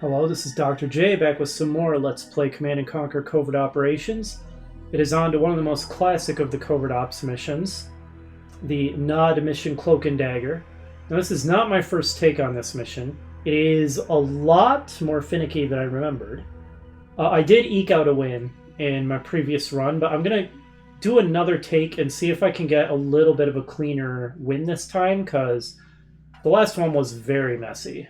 Hello, this is Dr. J back with some more Let's Play Command & Conquer Covert Operations. It is on to one of the most classic of the Covert Ops missions, the Nod mission Cloak and Dagger. Now this is not my first take on this mission. It is a lot more finicky than I remembered. I did eke out a win in my previous run, but I'm going to do another take and see if I can get a little bit of a cleaner win this time, because the last one was very messy.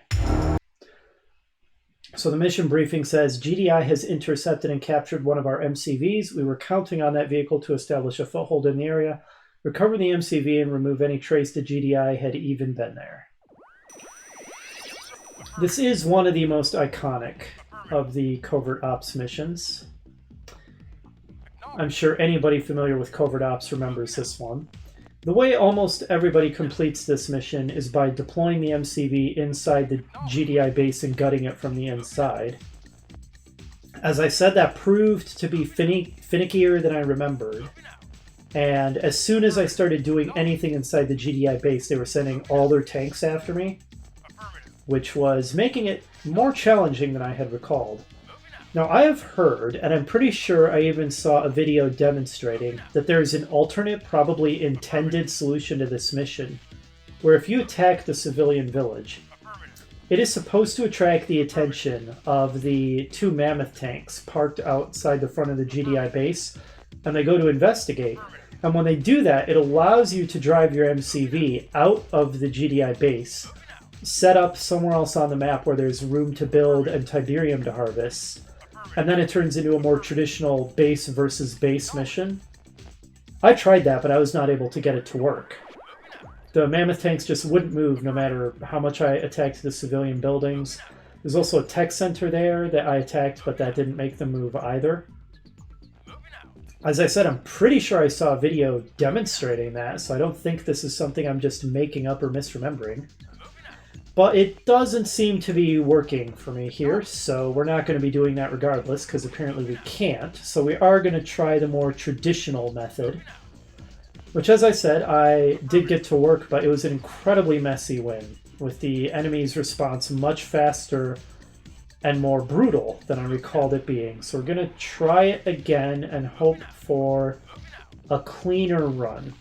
So the mission briefing says, GDI has intercepted and captured one of our MCVs. We were counting on that vehicle to establish a foothold in the area. Recover the MCV and remove any trace that GDI had even been there. This is one of the most iconic of the Covert Ops missions. I'm sure anybody familiar with Covert Ops remembers this one. The way almost everybody completes this mission is by deploying the MCV inside the GDI base and gutting it from the inside. As I said, that proved to be finickier than I remembered. And as soon as I started doing anything inside the GDI base, they were sending all their tanks after me, which was making it more challenging than I had recalled. Now, I have heard, and I'm pretty sure I even saw a video demonstrating, that there is an alternate, probably intended solution to this mission, where if you attack the civilian village, it is supposed to attract the attention of the two mammoth tanks parked outside the front of the GDI base, and they go to investigate. And when they do that, it allows you to drive your MCV out of the GDI base, set up somewhere else on the map where there's room to build and Tiberium to harvest, and then it turns into a more traditional base versus base mission. I tried that, but I was not able to get it to work. The mammoth tanks just wouldn't move no matter how much I attacked the civilian buildings. There's also a tech center there that I attacked, but that didn't make them move either. As I said, I'm pretty sure I saw a video demonstrating that, so I don't think this is something I'm just making up or misremembering. But it doesn't seem to be working for me here, so we're not going to be doing that regardless, because apparently we can't. So we are going to try the more traditional method, which, as I said, I did get to work, but it was an incredibly messy win, with the enemy's response much faster and more brutal than I recalled it being. So we're going to try it again and hope for a cleaner run.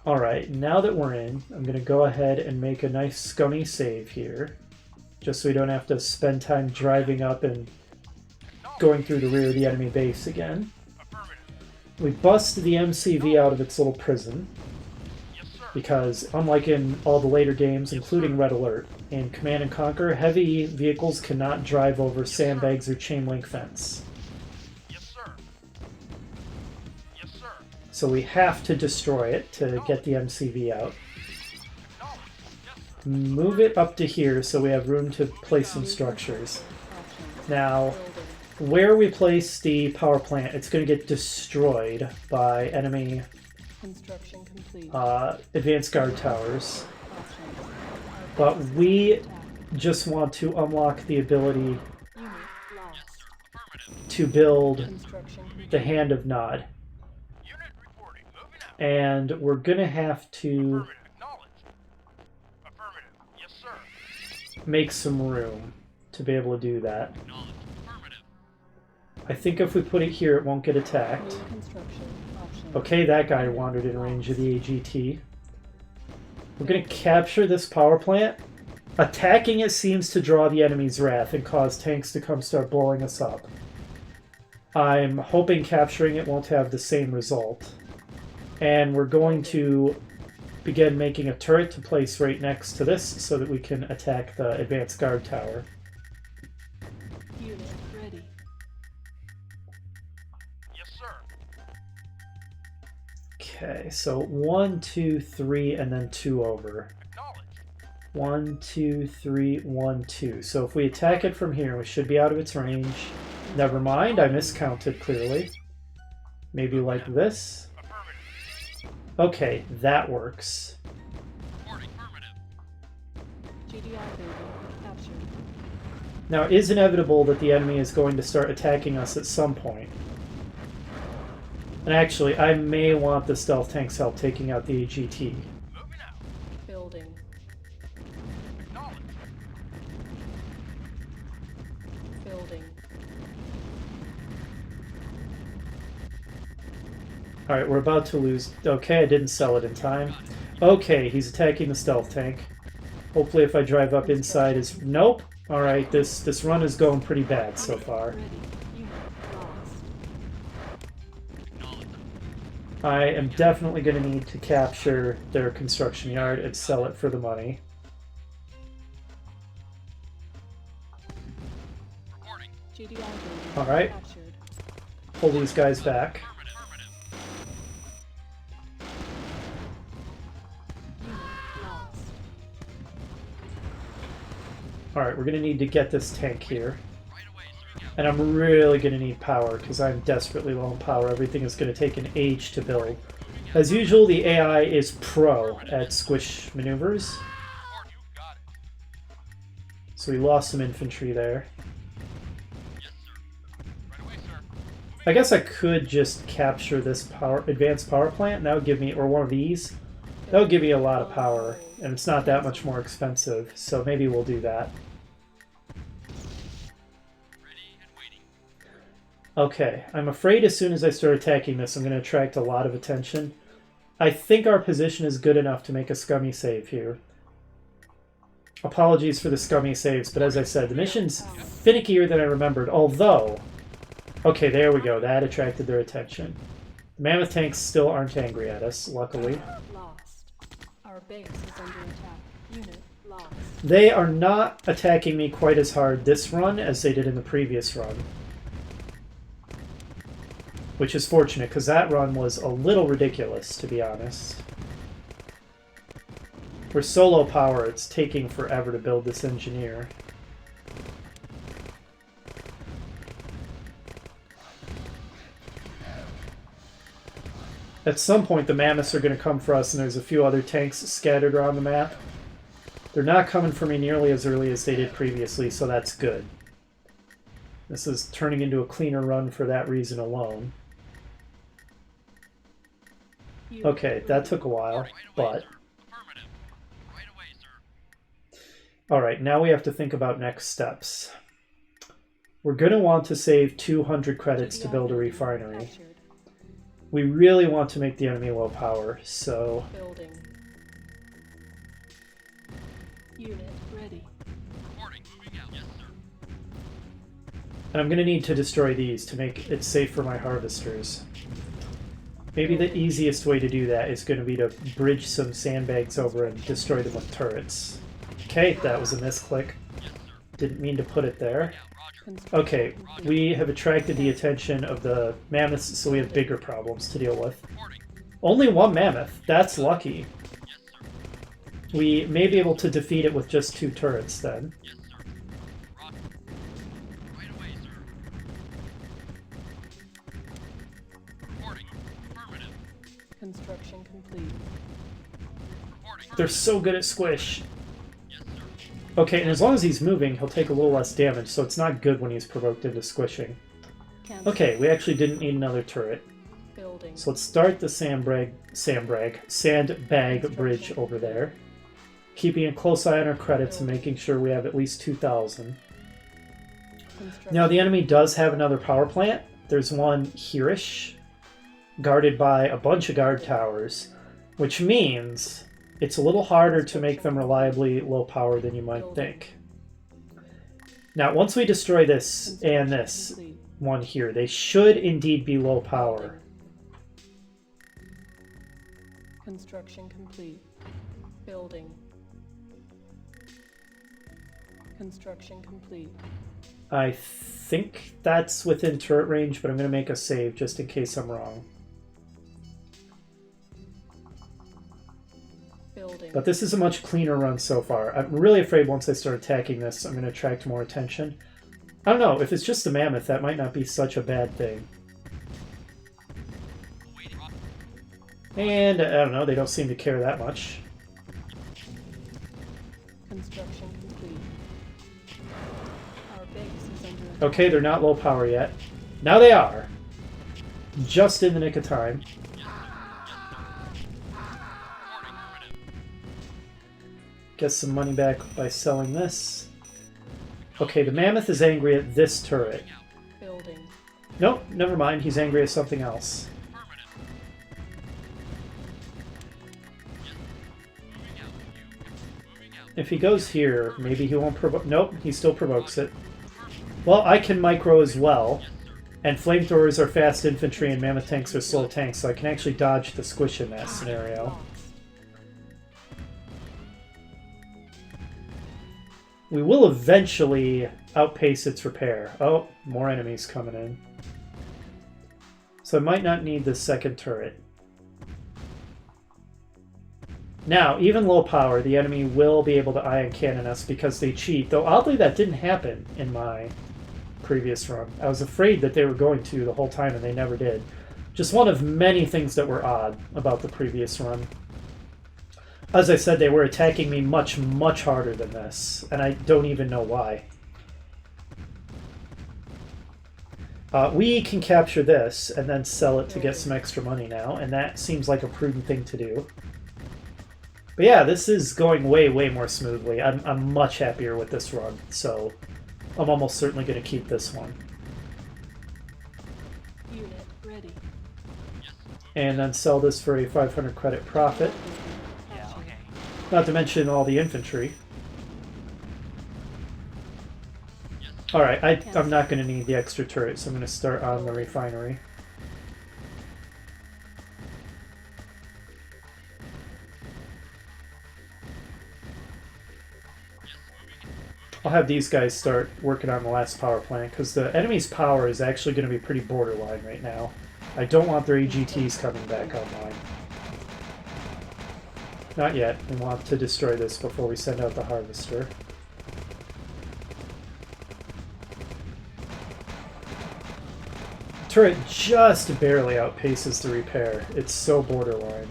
Alright, now that we're in, I'm going to go ahead and make a nice scummy save here, just so we don't have to spend time driving up and going through the rear of the enemy base again. We bust the MCV out of its little prison, because unlike in all the later games, including Red Alert, in Command & Conquer, heavy vehicles cannot drive over sandbags or chain link fence. So we have to destroy it to get the MCV out. Move it up to here so we have room to place some structures. Now, where we place the power plant, it's going to get destroyed by enemy advanced guard towers. But we just want to unlock the ability to build the Hand of Nod. And we're going to have to make some room to be able to do that. I think if we put it here, it won't get attacked. Okay, that guy wandered in range of the AGT. We're going to capture this power plant. Attacking it seems to draw the enemy's wrath and cause tanks to come start blowing us up. I'm hoping capturing it won't have the same result. And we're going to begin making a turret to place right next to this so that we can attack the advanced guard tower. Unit ready. Yes, sir. Okay, so 1, 2, 3, and then 2 over. 1, 2, 3, 1, 2. So if we attack it from here, we should be out of its range. Never mind, I miscounted clearly. Maybe like this. Okay, that works. GDI building captured. Now, it is inevitable that the enemy is going to start attacking us at some point. And actually, I may want the stealth tank's help taking out the AGT. Building. Building. Alright, we're about to lose... Okay, I didn't sell it in time. Okay, he's attacking the stealth tank. Hopefully if I drive up inside his... Nope! Alright, this run is going pretty bad so far. Ready. Unit lost. I am definitely going to need to capture their construction yard and sell it for the money. GDI building Alright. captured. Pull these guys back. Unit lost. Alright, we're going to need to get this tank here. And I'm really going to need power, because I'm desperately low on power. Everything is going to take an age to build. As usual, the AI is pro at squish maneuvers. So we lost some infantry there. I guess I could just capture this advanced power plant, and that would give me, or one of these. That would give me a lot of power, and it's not that much more expensive, so maybe we'll do that. Okay, I'm afraid as soon as I start attacking this, I'm going to attract a lot of attention. I think our position is good enough to make a scummy save here. Apologies for the scummy saves, but as I said, the mission's finickier than I remembered, although... Okay, there we go. That attracted their attention. The mammoth tanks still aren't angry at us, luckily. Lost. Our base is under attack. Unit lost. They are not attacking me quite as hard this run as they did in the previous run. Which is fortunate, because that run was a little ridiculous, to be honest. We're so low power, it's taking forever to build this engineer. At some point, the mammoths are going to come for us, and there's a few other tanks scattered around the map. They're not coming for me nearly as early as they did previously, so that's good. This is turning into a cleaner run for that reason alone. Okay, that took a while, but... Alright, now we have to think about next steps. We're going to want to save 200 credits to build a refinery. We really want to make the enemy low power, so... Building. Unit ready. And I'm going to need to destroy these to make it safe for my harvesters. Maybe the easiest way to do that is going to be to bridge some sandbags over and destroy them with turrets. Okay, that was a misclick. Didn't mean to put it there. Okay, we have attracted the attention of the mammoths, so we have bigger problems to deal with. Only one mammoth. That's lucky. We may be able to defeat it with just 2 turrets, then. Construction complete. They're so good at squish. Okay, and as long as he's moving, he'll take a little less damage, so it's not good when he's provoked into squishing. Okay, we actually didn't need another turret. Building. So let's start the sandbag bridge over there. Keeping a close eye on our credits and making sure we have at least 2,000. Now, the enemy does have another power plant. There's one here-ish, guarded by a bunch of guard towers, which means it's a little harder to make them reliably low power than you might think. Now, once we destroy this and this one here, they should indeed be low power. Construction complete. Building. Construction complete. I think that's within turret range, but I'm going to make a save just in case I'm wrong. Building. But this is a much cleaner run so far. I'm really afraid once I start attacking this, I'm going to attract more attention. I don't know, if it's just a mammoth, that might not be such a bad thing. And, I don't know, they don't seem to care that much. Construction complete. Our base is under attack. Okay, they're not low power yet. Now they are. Just in the nick of time. Get some money back by selling this. Okay, the mammoth is angry at this turret. Building. Nope, never mind. He's angry at something else. If he goes here, maybe he won't provoke... Nope, he still provokes it. Well, I can micro as well. And flamethrowers are fast infantry and mammoth tanks are slow tanks, so I can actually dodge the squish in that scenario. We will eventually outpace its repair. Oh, more enemies coming in. So I might not need this second turret. Now, even low power, the enemy will be able to ion cannon us because they cheat, though oddly that didn't happen in my previous run. I was afraid that they were going to the whole time and they never did. Just one of many things that were odd about the previous run. As I said, they were attacking me much, much harder than this, and I don't even know why. We can capture this and then sell it to get some extra money now, and that seems like a prudent thing to do. But yeah, this is going way, way more smoothly. I'm much happier with this run, so I'm almost certainly going to keep this one. Unit ready. And then sell this for a 500 credit profit. Not to mention all the infantry. Alright, I'm not going to need the extra turret, so I'm going to start on the refinery. I'll have these guys start working on the last power plant, because the enemy's power is actually going to be pretty borderline right now. I don't want their AGTs coming back online. Not yet. We want to destroy this before we send out the harvester. The turret just barely outpaces the repair. It's so borderline.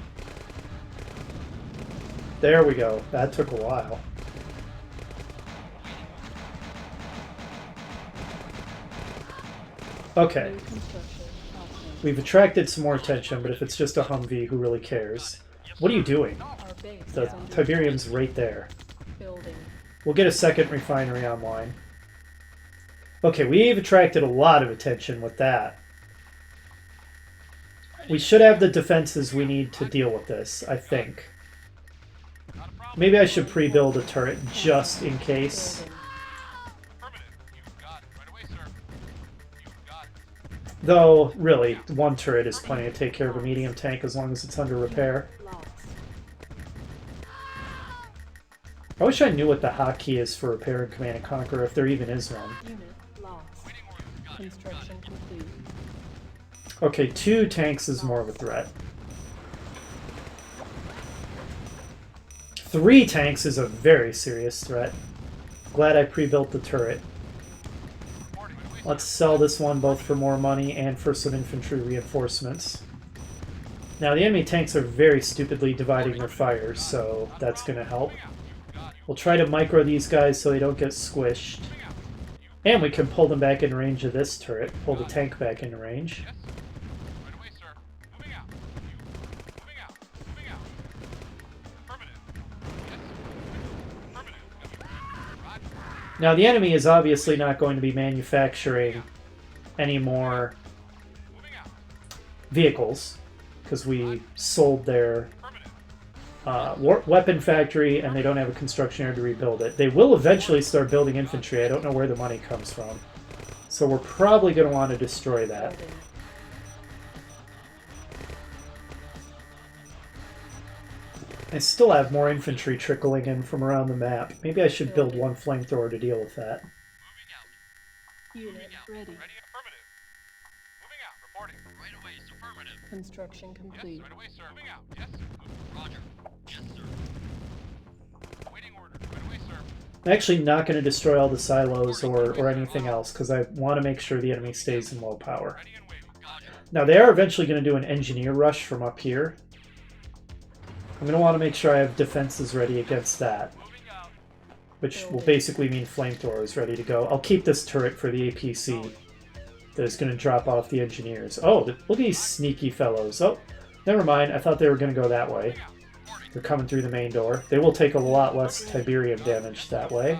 There we go. That took a while. Okay. We've attracted some more attention, but if it's just a Humvee, who really cares? What are you doing? The Tiberium's right there. We'll get a second refinery online. Okay, we've attracted a lot of attention with that. We should have the defenses we need to deal with this, I think. Maybe I should pre-build a turret just in case. Though, really, one turret is plenty to take care of a medium tank as long as it's under repair. I wish I knew what the hotkey is for repair in Command & Conquer, if there even is one. Construction complete. Okay, 2 tanks is more of a threat. 3 tanks is a very serious threat. Glad I pre-built the turret. Let's sell this one both for more money and for some infantry reinforcements. Now, the enemy tanks are very stupidly dividing their fires, so that's going to help. We'll try to micro these guys so they don't get squished. And we can pull them back in range of this turret. Pull the tank back into range. Now, the enemy is obviously not going to be manufacturing any more vehicles, because we sold their weapon factory and they don't have a construction area to rebuild it. They will eventually start building infantry. I don't know where the money comes from. So we're probably going to want to destroy that. I still have more infantry trickling in from around the map. Maybe I should build one flamethrower to deal with that. Unit ready. Construction complete. Right away, sir. Moving out. Yes. Roger. Yes, sir. Waiting order. Right away, sir. I'm actually not going to destroy all the silos or anything else, because I want to make sure the enemy stays in low power. Now, they are eventually going to do an engineer rush from up here. I'm going to want to make sure I have defenses ready against that, which will basically mean flamethrowers ready to go. I'll keep this turret for the APC that is going to drop off the engineers. Oh, look at these sneaky fellows. Oh, never mind. I thought they were going to go that way. They're coming through the main door. They will take a lot less Tiberium damage that way.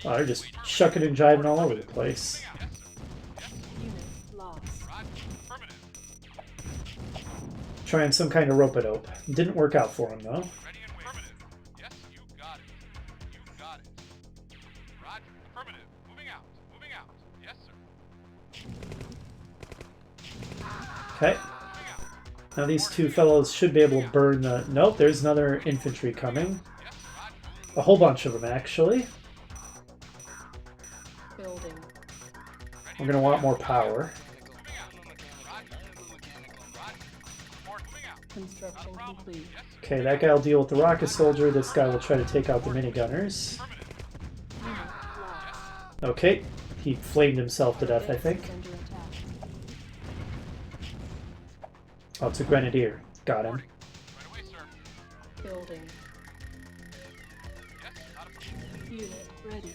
Oh, they're just shucking and jiving all over the place. Unit lost. Roger. Affirmative. Trying some kind of rope-a-dope. Didn't work out for him, though. Ready and wait. Affirmative. Yes, you got it. You got it. Roger. Affirmative. Moving out. Moving out. Yes, sir. Okay. Now these two fellows should be able to burn the... Nope, there's another infantry coming. Yes, Roger. A whole bunch of them, actually. Building. We're going to want more power. Moving out. Roger. Roger. Report moving out. Construction complete. Okay, that guy will deal with the rocket soldier. This guy will try to take out the minigunners. Affirmative. Unit lost. Okay, he flamed himself to death, I Base think. is under attack. Oh, it's a grenadier. Got him. Right away, sir. Building. Yes, not a problem. Unit ready.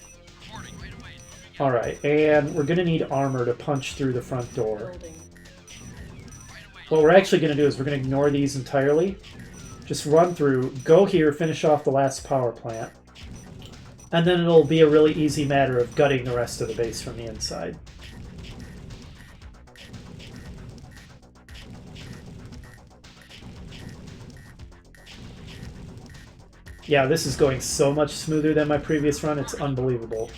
Reporting right away. Moving out. Alright, and we're going to need armor to punch through the front door. Building. What we're actually going to do is we're going to ignore these entirely. Just run through, go here, finish off the last power plant. And then it'll be a really easy matter of gutting the rest of the base from the inside. Yeah, this is going so much smoother than my previous run, it's unbelievable.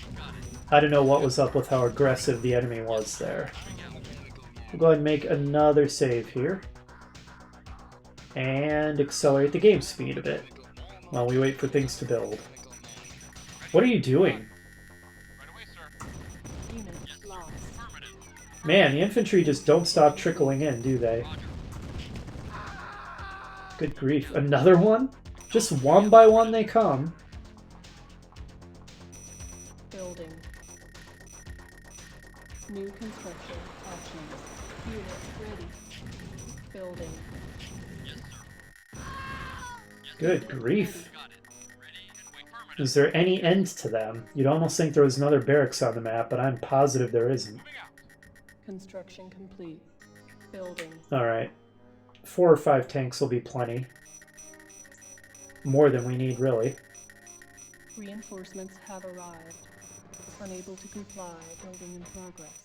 I don't know what was up with how aggressive the enemy was there. We'll go ahead and make another save here. And accelerate the game speed a bit while we wait for things to build. What are you doing? Right away, sir. Unit lost. Affirmative. Man, the infantry just don't stop trickling in, do they? Roger. Good grief. Another one? Just one by one they come. Building. New construction options. Unit ready. Building. Yes, sir. Good grief. Got it. Ready and wait. Affirmative. Is there any end to them? You'd almost think there was another barracks on the map, but I'm positive there isn't. Moving out. Construction complete. Building. Alright. 4 or 5 tanks will be plenty. More than we need, really. Reinforcements have arrived. Unable to comply. Building in progress.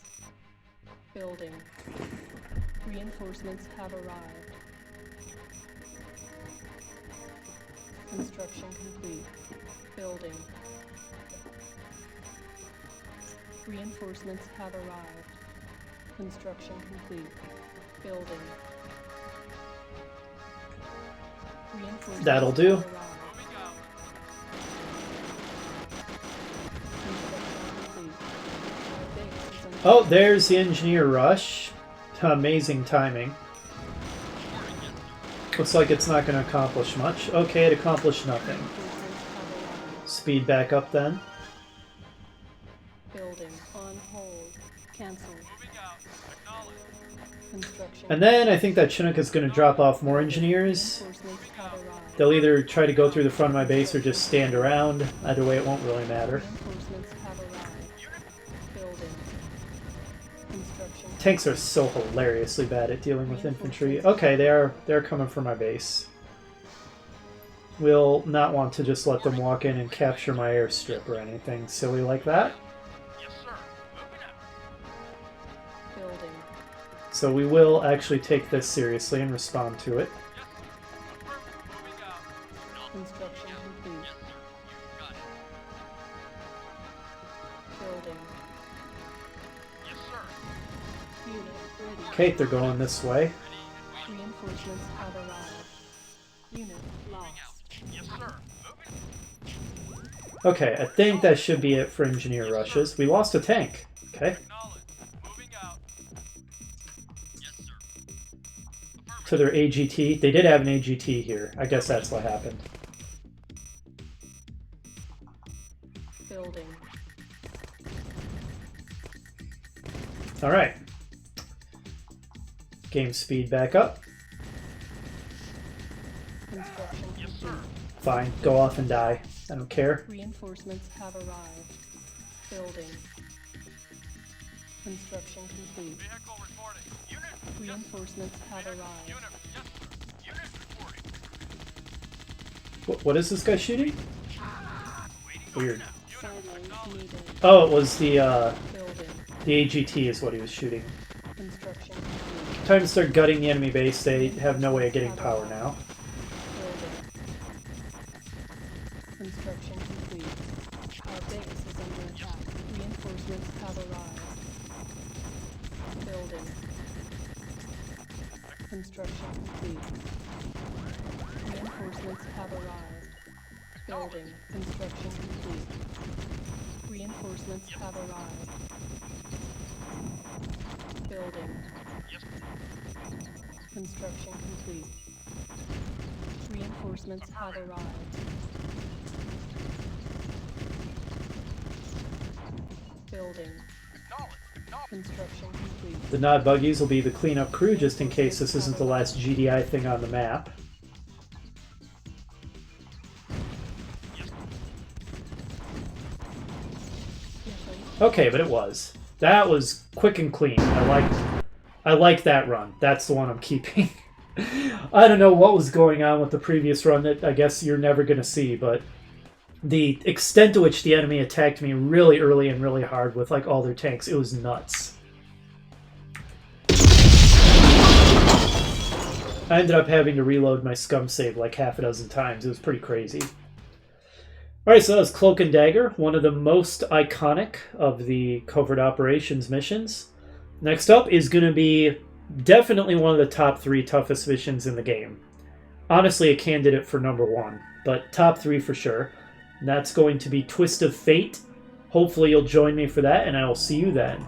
Building. Reinforcements have arrived. Construction complete. Building. Reinforcements have arrived. Construction complete. Building. Reinforcements That'll do. have arrived. Moving out. Construction complete. Our base is under Oh, there's the engineer rush. Amazing timing. Reporting. Yes, sir. Looks like it's not going to accomplish much. Okay, it accomplished nothing. Reinforcements have arrived. Speed back up then. Building on hold. Cancel. Moving out. Acknowledge. Construction. And then I think that Chinook is going to drop off more engineers. Reinforcements have arrived. They'll either try to go through the front of my base or just stand around. Either way, it won't really matter. Reinforcements have arrived. Building. Construction. Tanks are so hilariously bad at dealing with infantry. Okay, they're coming for my base. We'll not want to just let them walk in and capture my airstrip or anything silly like that. Yes, sir. Moving out. Building. So we will actually take this seriously and respond to it. Yes, sir. Affirmative. Moving out. Construction complete. Yes, sir. You got it. Building. Yes, sir. Unit ready. Okay, they're going this way. Ready and wait. Reinforcements have arrived. Unit lost. Yes, sir. Moving. Okay, I think that should be it for engineer rushes. We lost a tank. Okay. Acknowledge. Moving out. Yes, sir. To their AGT. They did have an AGT here. I guess that's what happened. Building. Alright. Game speed back up. Construction Yes, sir. complete. Fine, go off and die. I don't care. Reinforcements have arrived. Building. Construction complete. Vehicle reporting. Unit. Reinforcements have arrived. Unit. Yes, sir. Unit reporting. What is this guy shooting? Waiting. Weird. Unit. Silo needed. Oh, it was the Building. AGT is what he was shooting. Construction complete. Time to start gutting the enemy base. They have no way of getting power now. Building. Construction complete. Our base is under attack. Reinforcements have arrived. Building. Construction complete. Reinforcements have arrived. Building. Construction complete. Reinforcements have arrived. Building. Construction complete. Reinforcements have arrived. Building. Construction complete. The Nod buggies will be the cleanup crew just in case this isn't the last GDI thing on the map. Okay, but it was. That was quick and clean. I liked that run. That's the one I'm keeping. I don't know what was going on with the previous run that I guess you're never going to see, but the extent to which the enemy attacked me really early and really hard with like all their tanks, it was nuts. I ended up having to reload my scum save like half a dozen times. It was pretty crazy. Alright, so that was Cloak and Dagger, one of the most iconic of the Covert Operations missions. Next up is going to be definitely one of the top 3 toughest missions in the game. Honestly, a candidate for number 1, but top 3 for sure. And that's going to be Twist of Fate. Hopefully you'll join me for that, and I will see you then.